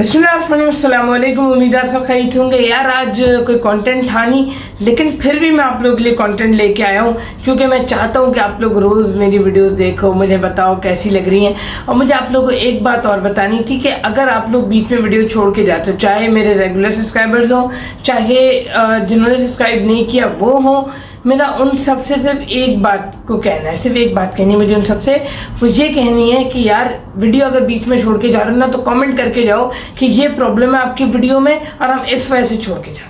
बिस्मिल्लाहिर्रहमानिर्रहीम। उम्मीद है सब खैरियत होंगे। यार आज कोई कंटेंट था नहीं, लेकिन फिर भी मैं आप लोगों के लिए कंटेंट लेके आया हूँ क्योंकि मैं चाहता हूँ कि आप लोग रोज़ मेरी वीडियोस देखो, मुझे बताओ कैसी लग रही हैं। और मुझे आप लोगों को एक बात और बतानी थी कि अगर आप लोग बीच में वीडियो छोड़ के जाते हो, चाहे मेरे रेगुलर सब्सक्राइबर्स हों, चाहे जिन्होंने सब्सक्राइब नहीं किया वो हों, मेरा उन सबसे सिर्फ एक बात को कहना है, सिर्फ एक बात कहनी है मुझे उन सबसे। वो ये कहनी है कि यार वीडियो अगर बीच में छोड़ के जा रहे हो ना, तो कमेंट करके जाओ कि ये प्रॉब्लम है आपकी वीडियो में और हम इस वजह से छोड़ के जा रहे हैं।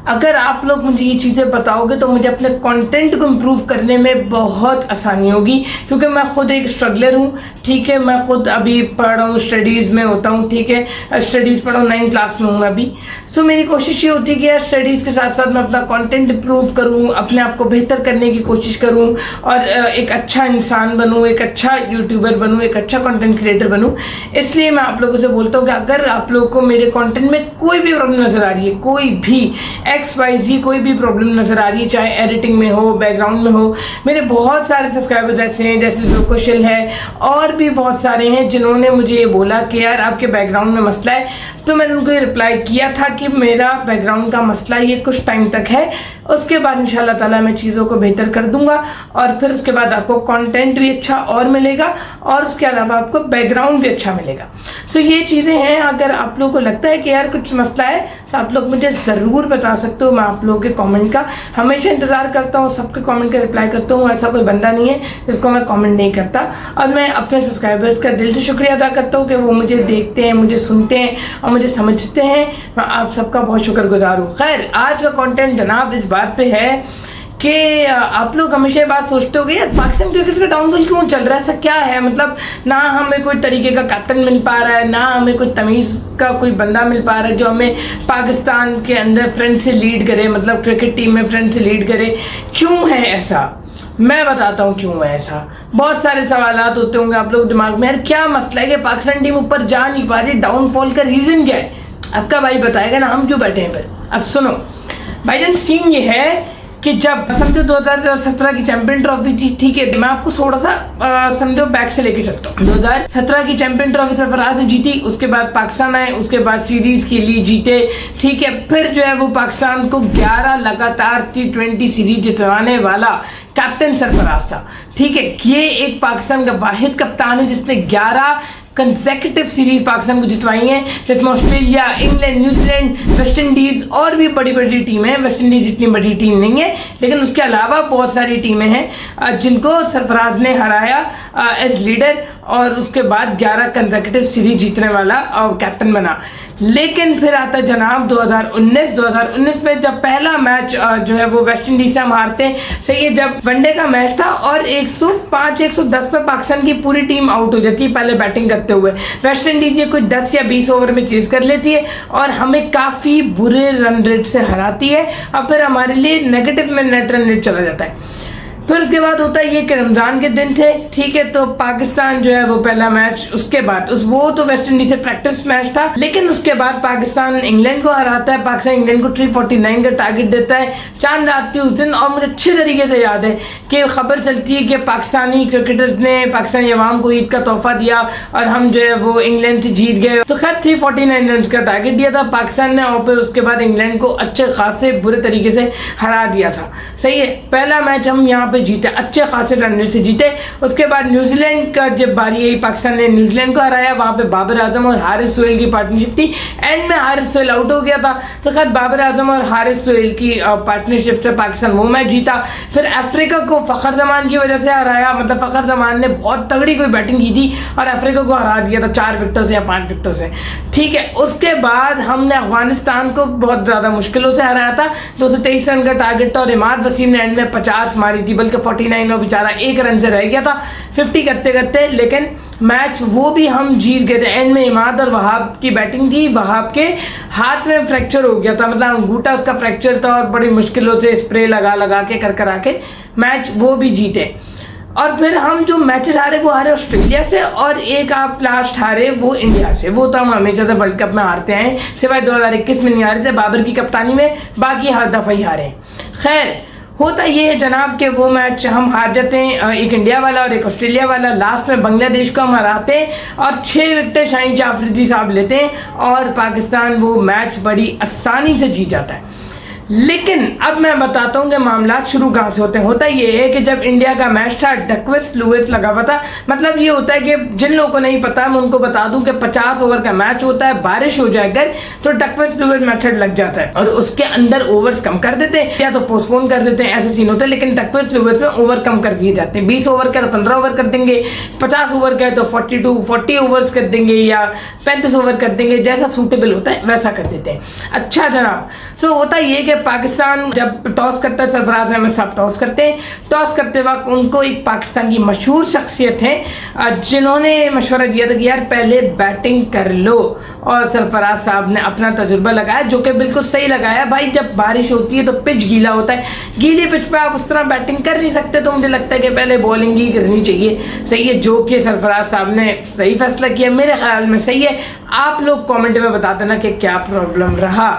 अगर आप लोग मुझे ये चीज़ें बताओगे तो मुझे अपने कंटेंट को इम्प्रूव करने में बहुत आसानी होगी, क्योंकि मैं खुद एक स्ट्रगलर हूँ। ठीक है, मैं खुद अभी पढ़ रहा हूँ, स्टडीज़ में होता हूँ। ठीक है, स्टडीज़ पढ़ रहा हूँ, 9th क्लास में हूँ अभी। सो मेरी कोशिश ये होती है कि यार स्टडीज़ के साथ साथ मैं अपना कंटेंट इम्प्रूव करूँ, अपने आप को बेहतर करने की कोशिश करूँ और एक अच्छा इंसान बनूँ, एक अच्छा यूट्यूबर बनूँ, एक अच्छा कंटेंट क्रिएटर बनूँ। इसलिए मैं आप लोगों से बोलता हूँ कि अगर आप लोगों को मेरे कंटेंट में कोई भी प्रॉब्लम नज़र आ रही है, कोई भी XYZ कोई भी प्रॉब्लम नज़र आ रही है, चाहे एडिटिंग में हो, बैकग्राउंड में हो, मेरे बहुत सारे सब्सक्राइबर्स ऐसे हैं, जैसे जो कुशल है और भी बहुत सारे हैं जिन्होंने मुझे ये बोला कि यार आपके बैकग्राउंड में मसला है। तो मैंने उनको ये रिप्लाई किया था कि मेरा बैकग्राउंड का मसला ये कुछ टाइम तक है, उसके बाद इंशाल्लाह ताला मैं चीज़ों को बेहतर कर दूंगा और फिर उसके बाद आपको कंटेंट भी अच्छा और मिलेगा और उसके अलावा आपको बैकग्राउंड भी अच्छा मिलेगा। सो ये चीज़ें हैं। अगर आप लोगों को लगता है कि यार कुछ मसला है तो आप लोग मुझे ज़रूर बता सकते हो। मैं आप लोगों के कमेंट का हमेशा इंतज़ार करता हूँ, सबके कमेंट का रिप्लाई करता हूँ। ऐसा कोई बंदा नहीं है जिसको मैं कमेंट नहीं करता। और मैं अपने सब्सक्राइबर्स का दिल से शुक्रिया अदा करता हूँ कि वो मुझे देखते हैं, मुझे सुनते हैं और मुझे समझते हैं। मैं आप सबका बहुत शुक्रगुजार हूँ। खैर, आज का कंटेंट जनाब इस बात पे है कि आप लोग हमेशा ये बात सोचते हो कि यार पाकिस्तान क्रिकेट का डाउनफॉल क्यों चल रहा है, ऐसा क्या है। मतलब ना हमें कोई तरीके का कैप्टन मिल पा रहा है, ना हमें कोई तमीज़ का कोई बंदा मिल पा रहा है जो हमें पाकिस्तान के अंदर फ्रंट से लीड करे, मतलब क्रिकेट टीम में फ्रंट से लीड करे। क्यों है ऐसा, मैं बताता हूँ क्यों है ऐसा। बहुत सारे सवालात होते होंगे आप लोग दिमाग में, यार क्या मसला है कि पाकिस्तान टीम ऊपर जा नहीं पा रही, डाउनफॉल का रीज़न क्या है। आपका भाई बताएगा ना, हम क्यों बैठे हैं फिर। अब सुनो भाईजान, सीन ये है कि जब समझो 2017 की चैंपियन ट्रॉफी थी, ठीक है, मैं आपको थोड़ा सा समझो बैक से लेके चलता हूँ। 2017 की चैंपियन ट्रॉफी सरफराज ने जीती, उसके बाद पाकिस्तान आए, उसके बाद सीरीज के लिए जीते। ठीक है, फिर जो है वो पाकिस्तान को 11 लगातार T20 सीरीज जितवाने वाला कैप्टन सरफराज था। ठीक है, ये एक पाकिस्तान का वाहिद कप्तान है जिसने 11 कंसेक्यूटिव सीरीज पाकिस्तान को जितवाई हैं, जिसमें Australia, England, New Zealand, West Indies और भी बड़ी बड़ी टीमें हैं। वेस्ट इंडीज़ इतनी बड़ी टीम नहीं है, लेकिन उसके अलावा बहुत सारी टीमें हैं जिनको सरफराज ने हराया एज लीडर और उसके बाद 11 कंसेक्यूटिव सीरीज जीतने वाला कैप्टन बना। लेकिन फिर आता जनाब 2019 में जब पहला मैच जो है वो वेस्ट इंडीज से हम हारते हैं। सही है, जब वनडे का मैच था और 105-110 पे पाकिस्तान की पूरी टीम आउट हो जाती है पहले बैटिंग करते हुए। वेस्ट इंडीज ये कोई 10 या 20 ओवर में चेज कर लेती है और हमें काफ़ी बुरे रन रेट से हराती है और फिर हमारे लिए नेगेटिव में नेट रन रेट चला जाता है। फिर उसके बाद होता है ये कि रमज़ान के दिन थे। ठीक है, तो पाकिस्तान जो है वो पहला मैच, उसके बाद वो तो वेस्ट इंडीज से प्रैक्टिस मैच था, लेकिन उसके बाद पाकिस्तान इंग्लैंड को हराता है। पाकिस्तान इंग्लैंड को 349 का टारगेट देता है। चांद रात थी उस दिन और मुझे अच्छे तरीके से याद है कि खबर चलती है कि पाकिस्तानी क्रिकेटर्स ने पाकिस्तानी अवाम को ईद का तोहफा दिया और हम जो है वो इंग्लैंड से जीत गए। तो खैर 349 रन का टारगेट दिया था पाकिस्तान ने और फिर उसके बाद इंग्लैंड को अच्छे खासे बुरे तरीके से हरा दिया था। सही है, पहला मैच हम यहाँ जीते, अच्छे खासे रन रेट से जीते। उसके बाद न्यूजीलैंड का जब बारी आई, पाकिस्तान ने न्यूजीलैंड को हराया। वहाँ पे बाबर आजम और हारिस सोहेल की पार्टनरशिप थी। एंड में हारिस सोहेल आउट हो गया था, तो खैर बाबर आजम और हारिस सोहेल की पार्टनरशिप से पाकिस्तान वो मैच जीता। फिर अफ्रीका को फ़खर जमान की वजह से हराया, मतलब फ़खर जमान ने बहुत तगड़ी कोई बैटिंग की थी और अफ्रीका को हरा दिया था 4 विकेटों से या 5 विकेटों से। ठीक है, उसके बाद हमने अफगानिस्तान को बहुत ज़्यादा मुश्किलों से हराया था। 223 रन का टारगेट था और इमाद वसीम ने एंड में 50 मारी थी, बल्कि 49 और बेचारा 1 रन से रह गया था 50 करते करते। लेकिन मैच वो भी हम जीत गए थे। एंड में इमाद और वहाब की बैटिंग थी, वहाब के हाथ में फ्रैक्चर हो गया था, मतलब अंगूठा उसका फ्रैक्चर था और बड़ी मुश्किलों से स्प्रे लगा लगा के कर आके मैच वो भी जीते। और फिर हम जो मैचेस हारे वो हारे ऑस्ट्रेलिया से और एक आप लास्ट हारे वो इंडिया से। वो तो हम हमेशा से वर्ल्ड कप में हारते हैं, सिवाय 2021 में नहीं हारे थे बाबर की कप्तानी में, बाकी हर दफ़ा ही हारे। खैर होता ये है जनाब कि वो मैच हम हार जाते हैं, एक इंडिया वाला और एक ऑस्ट्रेलिया वाला। लास्ट में बांग्लादेश को हम हराते हैं और 6 विकेटें शाहीन जाफरी साहब लेते हैं और पाकिस्तान वो मैच बड़ी आसानी से जीत जाता है। लेकिन अब मैं बताता हूँ कि मामला शुरू कहाँ से होते हैं। होता ये है कि जब इंडिया का मैच था डकवर्थ लुईस लगा हुआ था। मतलब ये होता है कि जिन लोगों को नहीं पता मैं उनको बता दूं कि 50 ओवर का मैच होता है, बारिश हो जाए अगर तो डकवर्थ लुईस मेथड लग जाता है और उसके अंदर ओवर्स कम कर देते हैं या तो पोस्टपोन कर देते हैं, ऐसे सीन होते हैं। लेकिन डकवर्थ लुईस में ओवर कम कर दिए जाते हैं। 20 ओवर का तो 15 ओवर कर देंगे, 50 ओवर का तो 40 ओवर्स कर देंगे या 35 ओवर कर देंगे, जैसा सूटेबल होता है वैसा कर देते हैं। अच्छा जनाब, सो होता ये कि पाकिस्तान जब टॉस करता है, सरफराज अहमद साहब टॉस करते हैं। टॉस करते वक्त उनको एक पाकिस्तान की मशहूर शख्सियत है जिन्होंने मशवरा दिया था कि यार पहले बैटिंग कर लो, और सरफराज साहब ने अपना तजुर्बा लगाया जो कि बिल्कुल सही लगाया। भाई जब बारिश होती है तो पिच गीला होता है, गीले पिच पे आप उस तरह बैटिंग कर नहीं सकते, तो मुझे लगता है कि पहले बॉलिंग ही करनी चाहिए। सही है, जो कि सरफराज साहब ने सही फैसला किया, मेरे ख्याल में सही है। आप लोग कमेंट में बता देना कि क्या प्रॉब्लम रहा।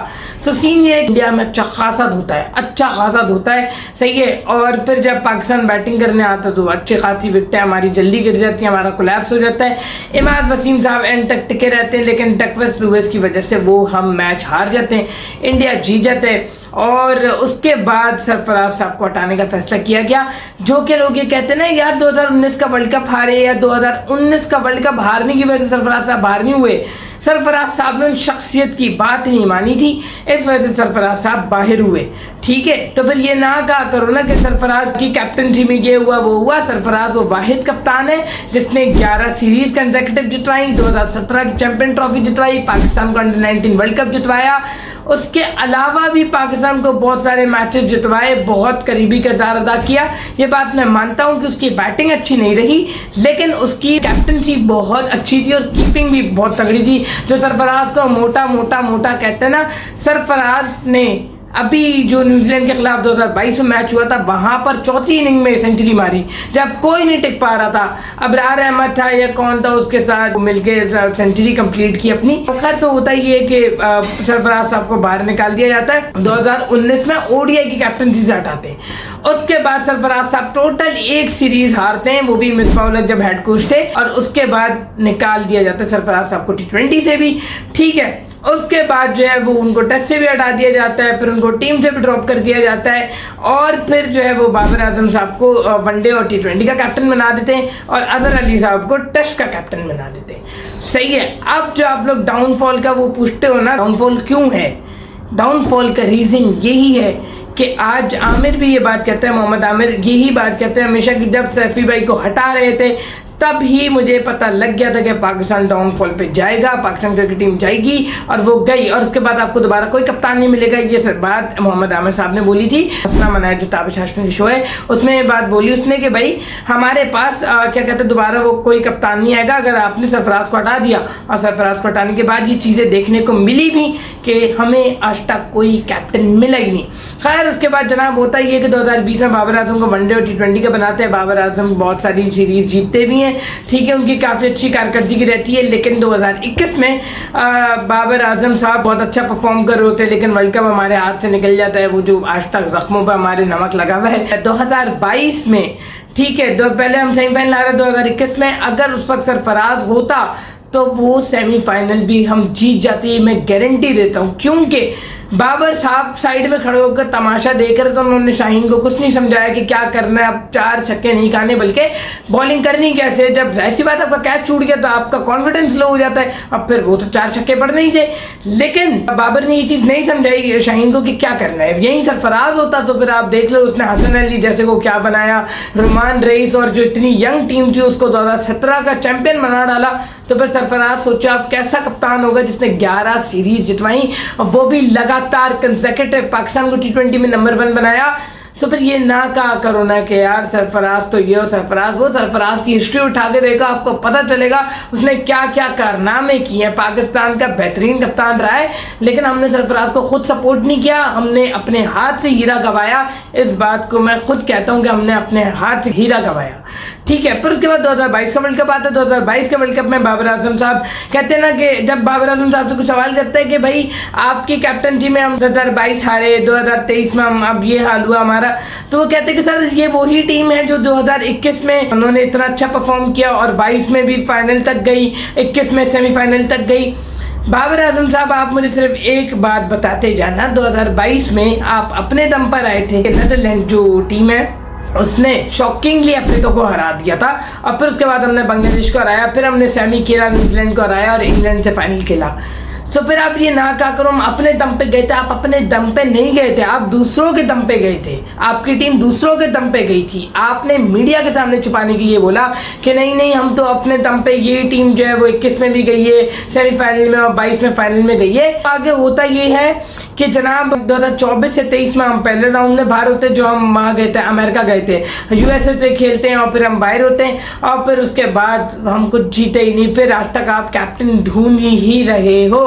तो सीन ये इंडिया में अच्छा खासा धोता है, अच्छा खासा धोता है, सही है। और फिर जब पाकिस्तान बैटिंग करने आता तो अच्छी खासी विकेटें हमारी जल्दी गिर जाती हैं, हमारा कोलैप्स हो जाता है। इमाद वसीम साहब एंड तक टिके रहते हैं, लेकिन डकवर्थ लुईस की वजह से वो हम मैच हार जाते हैं, इंडिया जीत जाते हैं। और उसके बाद सरफराज साहब को हटाने का फैसला किया गया। जो कि लोग ये कहते हैं ना यार 2019 का वर्ल्ड कप हारे या 2019 का वर्ल्ड कप हारने की वजह से सरफराज साहब बाहर नहीं हुए। सरफराज साहब ने उन शख्सियत की बात नहीं मानी थी, इस वजह से सरफराज साहब बाहर हुए। ठीक है, तो फिर ये ना कहा करो ना कि सरफराज की कैप्टनसी में ये हुआ वो हुआ। सरफराज वो वाहिद कप्तान है जिसने 11 सीरीज कंसेक्यूटिव जितवाई, 2017 की चैंपियन ट्रॉफी जितवाई, पाकिस्तान को अंडर 19 वर्ल्ड कप जितवाया। उसके अलावा भी पाकिस्तान को बहुत सारे मैचेस जितवाए, बहुत करीबी किरदार अदा किया। ये बात मैं मानता हूँ कि उसकी बैटिंग अच्छी नहीं रही, लेकिन उसकी कैप्टनसी बहुत अच्छी थी और कीपिंग भी बहुत तगड़ी थी। जो सरफराज को मोटा मोटा मोटा कहते हैं ना, सरफराज ने अभी जो न्यूजीलैंड के खिलाफ 2022 में मैच हुआ था वहां पर चौथी इनिंग में सेंचुरी मारी जब कोई नहीं टिक पा रहा था। अबरार अहमद था या कौन था, उसके साथ मिलकर सेंचुरी कंप्लीट की अपनी। खैर तो होता ही है कि सरफराज साहब को बाहर निकाल दिया जाता है, 2019 में ओडीआई की कैप्टनसी से हटाते हैं। उसके बाद सरफराज साहब टोटल 1 सीरीज हारते हैं, वो भी मिसबाह जब हेड कोच थे, और उसके बाद निकाल दिया जाता है सरफराज साहब को T20 से भी। ठीक है, उसके बाद जो है वो उनको टेस्ट से भी हटा दिया जाता है, फिर उनको टीम से भी ड्रॉप कर दिया जाता है, और फिर जो है वो बाबर आजम साहब को वनडे और T20 का कैप्टन बना देते हैं और अजहर अली साहब को टेस्ट का कैप्टन बना देते हैं। सही है। अब जो आप लोग डाउनफॉल का वो पूछते हो ना, डाउनफॉल क्यों है? डाउनफॉल का रीज़न यही है कि आज आमिर भी ये बात कहते हैं, मोहम्मद आमिर यही बात कहते हैं हमेशा कि जब सैफी भाई को हटा रहे थे तब ही मुझे पता लग गया था कि पाकिस्तान डाउनफॉल पे जाएगा, पाकिस्तान क्रिकेट टीम जाएगी, और वो गई। और उसके बाद आपको दोबारा कोई कप्तान नहीं मिलेगा। ये सब बात मोहम्मद आमिर साहब ने बोली थी। हसना मनाया जो ताबिश हाशमी की शो है उसमें ये बात बोली उसने कि भाई हमारे पास क्या कहते हैं दोबारा वो कोई कप्तान नहीं आएगा अगर आपने सरफराज को हटा दिया। और सरफराज को हटाने के बाद ये चीज़ें देखने को मिली भी कि हमें आज तक कोई कैप्टन मिला ही नहीं। खैर उसके बाद जनाब होता ही है कि 2020 में बाबर आजम को वनडे और T20 का बनाते हैं। बाबर आजम बहुत सारी सीरीज जीतते भी हैं, ठीक है, उनकी काफ़ी अच्छी कारकर्दगी रहती है। लेकिन 2021 में बाबर आजम साहब बहुत अच्छा परफॉर्म कर रहे होते हैं, लेकिन वर्ल्ड कप हमारे हाथ से निकल जाता है, वो जो आज तक जख्मों पर हमारे नमक लगा हुआ है। 2022 में ठीक है, पहले हम सेमीफाइनल आ रहे 2021 में, अगर उस वक्त सरफराज होता तो वो सेमीफाइनल भी हम जीत जाते हैं, मैं गारंटी देता हूँ। क्योंकि बाबर साहब साइड में खड़े होकर तमाशा देख रहे तो उन्होंने शाहीन को कुछ नहीं समझाया कि क्या करना है, अब 4 छक्के नहीं खाने बल्कि बॉलिंग करनी कैसे। जब ऐसी बात आपका कैच छूट गया तो आपका कॉन्फिडेंस लो हो जाता है, अब फिर वो तो 4 छक्के पड़ने ही थे। लेकिन बाबर ने ये चीज़ नहीं समझाई शाहीन को कि क्या करना है। यही सरफराज होता तो फिर आप देख लो उसने हसन अली जैसे को क्या बनाया, रुमान रईस और जो इतनी यंग टीम थी उसको 2017 का चैंपियन बना डाला। तो फिर सरफराज सोचा आप कैसा कप्तान होगा जिसने 11 सीरीज जितवाई और वो भी लगातार कंसेक्यूटिव पाकिस्तान को T20 में नंबर 1 बनाया। तो फिर ये ना कहा करो ना कि यार सरफराज तो ये और सरफराज वो। सरफराज की हिस्ट्री उठा के देखा, आपको पता चलेगा उसने क्या क्या कारनामे किए हैं। पाकिस्तान का बेहतरीन कप्तान रहा है, लेकिन हमने सरफराज को खुद सपोर्ट नहीं किया, हमने अपने हाथ से हीरा गंवाया। इस बात को मैं खुद कहता हूँ कि हमने अपने हाथ से हीरा गंवाया। ठीक है। फिर उसके बाद 2022 का वर्ल्ड कप आता है। 2022 के वर्ल्ड कप में बाबर आजम साहब कहते हैं ना कि जब बाबर आजम साहब से कुछ सवाल करते हैं कि भाई आपकी कैप्टनसी में हम 2022 हारे, 2023 में हम अब ये हाल हुआ हमारा, तो वो कहते हैं कि सर ये वही टीम है जो 2021 में उन्होंने इतना अच्छा परफॉर्म किया और 22 में भी फाइनल तक गई, 21 में सेमीफाइनल तक गई। बाबर आजम साहब आप मुझे सिर्फ एक बात बताते जाना, 2022 में आप अपने दम पर आए थे, नेदरलैंड जो टीम है उसने शॉकिंगली अफ्रीका को हरा दिया था, और फिर उसके बाद हमने बांग्लादेश को हराया, फिर हमने सेमी खेला, न्यूजीलैंड को हराया और इंग्लैंड से फाइनल खेला। तो फिर आप ये ना कहा करो हम अपने दम पे गए थे, आप अपने दम पे नहीं गए थे, आप दूसरों के दम पे गए थे, आपकी टीम दूसरों के दम पे गई थी। आपने मीडिया के सामने छुपाने के लिए बोला कि नहीं नहीं हम तो अपने दम पे, ये टीम जो है वो 21 में भी गई है सेमीफाइनल में और 22 में फाइनल में गई है। आगे होता ये है कि जनाब 2024 से 23 में हम पहले राउंड में बाहर होते, जो हम वहाँ गए थे, अमेरिका गए थे, यूएसए से खेलते हैं और फिर हम बाहर होते हैं, और फिर उसके बाद हम कुछ जीते ही नहीं। फिर आज तक आप कैप्टन ढूंढ ही रहे हो।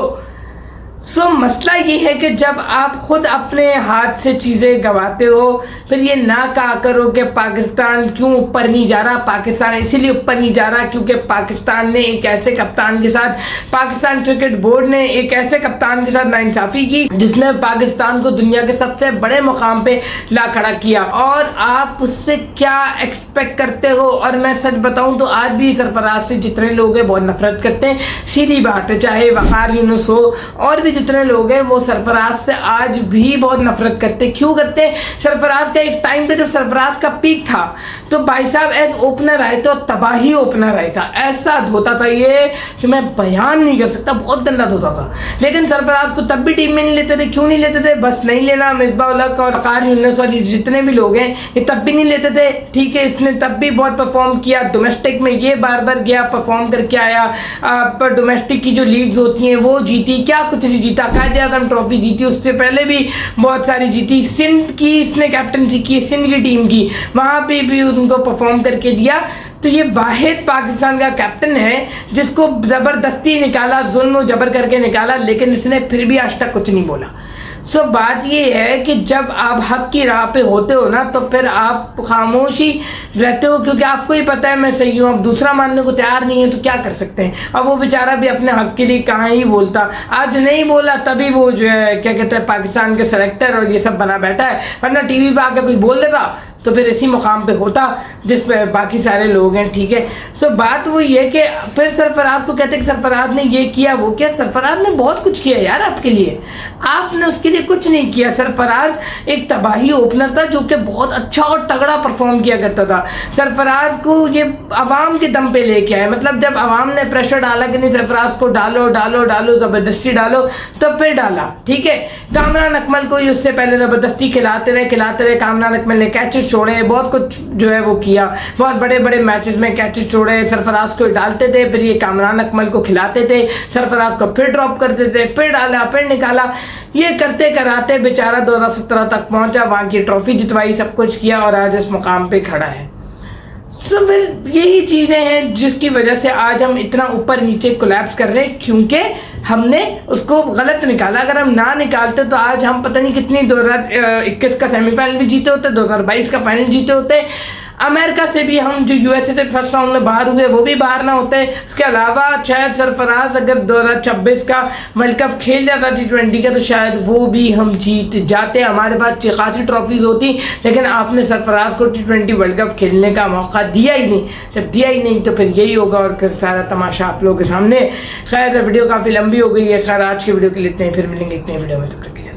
मसला ये है कि जब आप खुद अपने हाथ से चीज़ें गवाते हो, फिर ये ना कहा करो कि पाकिस्तान क्यों ऊपर नहीं जा रहा। पाकिस्तान इसीलिए ऊपर नहीं जा रहा क्योंकि पाकिस्तान ने एक ऐसे कप्तान के साथ, पाकिस्तान क्रिकेट बोर्ड ने एक ऐसे कप्तान के साथ नाइंसाफ़ी की जिसने पाकिस्तान को दुनिया के सबसे बड़े मुकाम पे ला खड़ा किया, और आप उससे क्या एक्सपेक्ट करते हो। और मैं सच बताऊं तो आज भी सरफराज से जितने लोग हैं बहुत नफरत करते हैं, सीधी बात है, चाहे वक़ार यूनुस हो और जितने लोग हैं वो सरफराज से आज भी बहुत नफरत करते। क्यों करते हैं? सरफराज का एक टाइम पे जब सरफराज का पीक था तो भाई साहब एज ओपनर आए तो तबाही ओपनर आया था, ऐसा धोता था ये कि मैं बयान नहीं कर सकता, बहुत गंदा धोता था। लेकिन सरफराज को तब भी टीम में नहीं लेते थे। क्यों नहीं लेते थे? बस नहीं लेना। मिसबाह उल हक और वक़ार यूनुस और जितने भी लोग हैं ये तब भी नहीं लेते थे। ठीक है, इसने तब भी बहुत परफॉर्म किया डोमेस्टिक में, ये बार बार गया परफॉर्म करके आया, पर डोमेस्टिक की जो लीग्स होती हैं वो जीती, क्या कुछ नहीं जीता। कायदे-ए-आज़म ट्रॉफी जीती, उससे पहले भी बहुत सारी जीती। सिंध की इसने कैप्टनसी की, सिंध की टीम की, वहाँ पे भी उनको परफॉर्म करके दिया। तो ये वाहिद पाकिस्तान का कैप्टन है जिसको ज़बरदस्ती निकाला, जुल्म जबर करके निकाला, लेकिन इसने फिर भी आज तक कुछ नहीं बोला। बात ये है कि जब आप हक की राह पे होते हो ना तो फिर आप खामोशी रहते हो, क्योंकि आपको ही पता है मैं सही हूँ। अब दूसरा मानने को तैयार नहीं है तो क्या कर सकते हैं। अब वो बेचारा भी अपने हक के लिए कहाँ ही बोलता, आज नहीं बोला तभी वो जो है क्या कहते हैं पाकिस्तान के सेलेक्टर और ये सब बना बैठा है, वरना टीवी पे आकर कोई बोल देता तो फिर इसी मुकाम पे होता जिस पे बाकी सारे लोग हैं। ठीक है, बात वो ये कि फिर सरफराज को कहते हैं कि सरफराज ने ये किया वो किया। सरफराज ने बहुत कुछ किया यार आपके लिए, आपने उसके लिए कुछ नहीं किया। सरफराज एक तबाही ओपनर था जो कि बहुत अच्छा और तगड़ा परफॉर्म किया करता था। सरफराज को ये अवाम के दम पे लेके आए, मतलब जब अवाम ने प्रेशर डाला कि नहीं सरफराज को डालो डालो डालो, ज़बरदस्ती डालो, तब फिर डाला। ठीक है, कामरान अकमल को ही उससे पहले ज़बरदस्ती खिलाते रहे। कामरान अकमल ने कैचेस छोड़े, बहुत कुछ जो है वो किया, बहुत बड़े बड़े मैचेस में कैचेस छोड़े, सरफराज को डालते थे, फिर ये कामरान अकमल को खिलाते थे, सरफराज को फिर ड्रॉप करते थे, फिर डाला फिर निकाला। ये करते कराते बेचारा 2017 तक पहुंचा, वहाँ की ट्रॉफी जितवाई, सब कुछ किया और आज इस मुकाम पे खड़ा है। फिर यही चीज़ें हैं जिसकी वजह से आज हम इतना ऊपर नीचे कोलैप्स कर रहे हैं, क्योंकि हमने उसको गलत निकाला। अगर हम ना निकालते तो आज हम पता नहीं कितनी 2021 का सेमीफाइनल भी जीते होते, 2022 का फाइनल जीते होते, अमेरिका से भी हम जो यूएसए से फर्स्ट राउंड में बाहर हुए वो भी बाहर ना होते। उसके अलावा शायद सरफराज अगर 2026 का वर्ल्ड कप खेल जाता T20 का तो शायद वो भी हम जीत जाते, हमारे पास खासी ट्रॉफीज होती। लेकिन आपने सरफराज को T20 वर्ल्ड कप खेलने का मौका दिया ही नहीं। जब दिया ही नहीं तो फिर यही होगा और फिर सारा तमाशा आप लोगों के सामने। खैर वीडियो काफ़ी लंबी हो गई है। खैर आज की वीडियो के लिए इतने, फिर मिलेंगे इतने वीडियो में, तब तक के लिए।